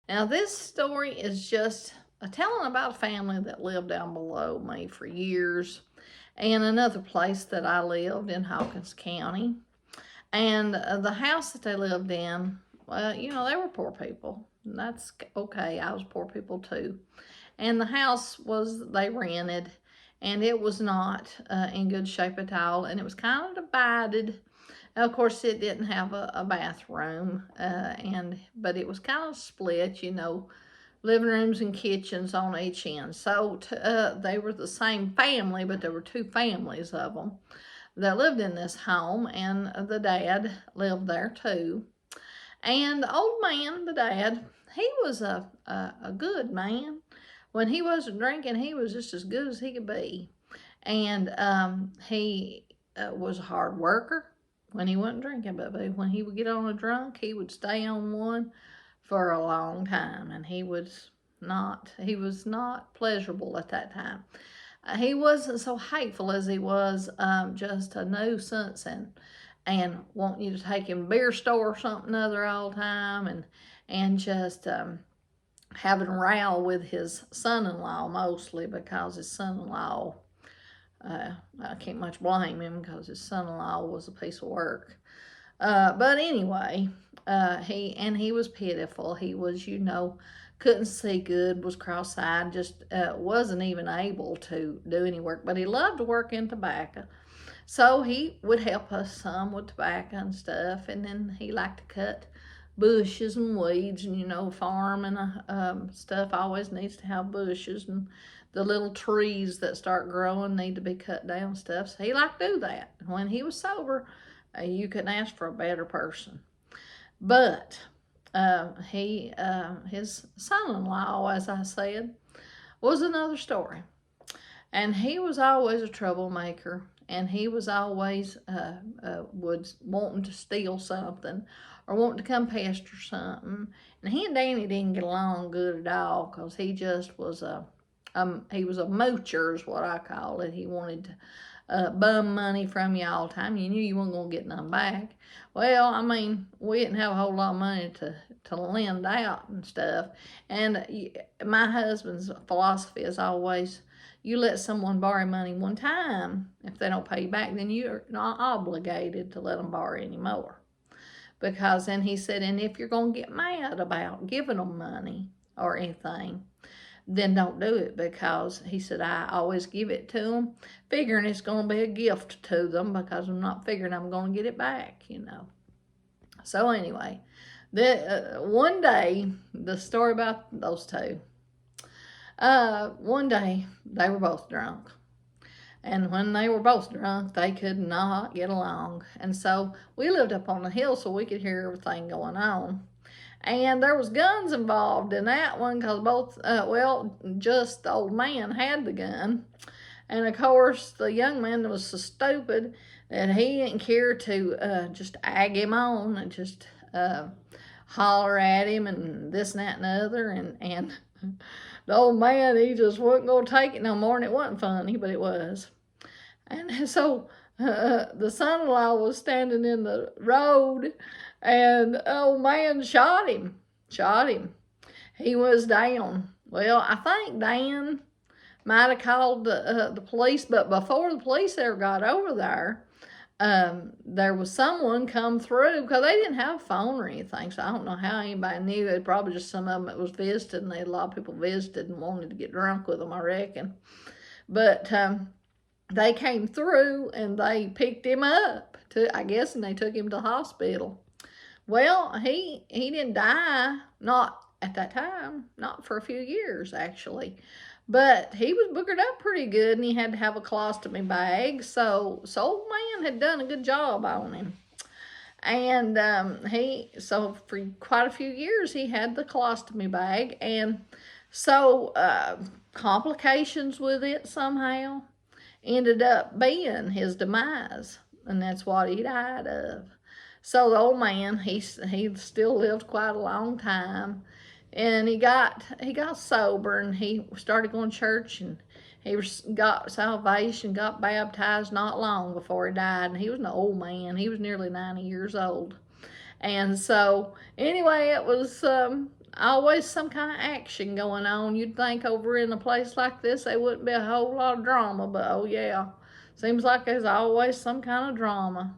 Now, this story is just a telling about a family that lived down below me for years, and another place that I lived in Hawkins County. And the house that they lived in, well, they were poor people. And that's okay. I was poor people too. And the house they rented, and it was not in good shape at all. And it was kind of divided. Of course, it didn't have a bathroom, but it was kind of split, living rooms and kitchens on each end. So they were the same family, but there were two families of them that lived in this home, and the dad lived there too. And the old man, the dad, he was a good man. When he wasn't drinking, he was just as good as he could be. And he was a hard worker when he wasn't drinking, but when he would get on a drunk, he would stay on one for a long time, and he was not pleasurable at that time. He wasn't so hateful as he was just a nuisance and wanting you to take him to beer store or something other all the time and just having a row with his son-in-law mostly because his son-in-law I can't much blame him because his son-in-law was a piece of work. But anyway, he was pitiful. He was, couldn't see good, was cross-eyed, just wasn't even able to do any work. But he loved to work in tobacco, so he would help us some with tobacco and stuff. And then he liked to cut bushes and weeds, and farming stuff always needs to have bushes, and the little trees that start growing need to be cut down stuff. So he liked to do that. When he was sober, you couldn't ask for a better person. But his son-in-law, as I said, was another story. And he was always a troublemaker, and he was always would wanting to steal something or wanting to come pester something. And he and Danny didn't get along good at all because he just was he was a moocher is what I call it. He wanted to bum money from you all the time. You knew you weren't going to get none back. Well, I mean, we didn't have a whole lot of money to lend out and stuff. And my husband's philosophy is always, you let someone borrow money one time, if they don't pay you back, then you're not obligated to let them borrow anymore. Because then he said, and if you're going to get mad about giving them money or anything, then don't do it, because he said I always give it to them figuring it's going to be a gift to them because I'm not figuring I'm going to get it back. So anyway, one day, the story about those two, one day they were both drunk. And when they were both drunk, they could not get along. And so we lived up on the hill so we could hear everything going on. And there was guns involved in that one because just the old man had the gun. And of course, the young man was so stupid that he didn't care to just egg him on and just holler at him and this and that and the other. And the old man, he just wasn't going to take it no more. And it wasn't funny, but it was. And so the son-in-law was standing in the road, and the old man shot him. He was down. Well, I think Dan might have called the police, but before the police ever got over there was someone come through because they didn't have a phone or anything, so I don't know how anybody knew. It probably just some of them that was visiting. They had a lot of people visited and wanted to get drunk with them, I reckon. But they came through and they picked him up, I guess, and they took him to the hospital. Well, he didn't die, not at that time, not for a few years actually, but he was boogered up pretty good, and he had to have a colostomy bag. So old man had done a good job on him, and so for quite a few years he had the colostomy bag, and so complications with it somehow ended up being his demise, and that's what he died of. So the old man, he still lived quite a long time, and he got sober, and he started going to church, and he got salvation, got baptized not long before he died, and he was an old man. He was nearly 90 years old. And so, anyway, it was always some kind of action going on. You'd think over in a place like this there wouldn't be a whole lot of drama, but oh yeah, seems like there's always some kind of drama.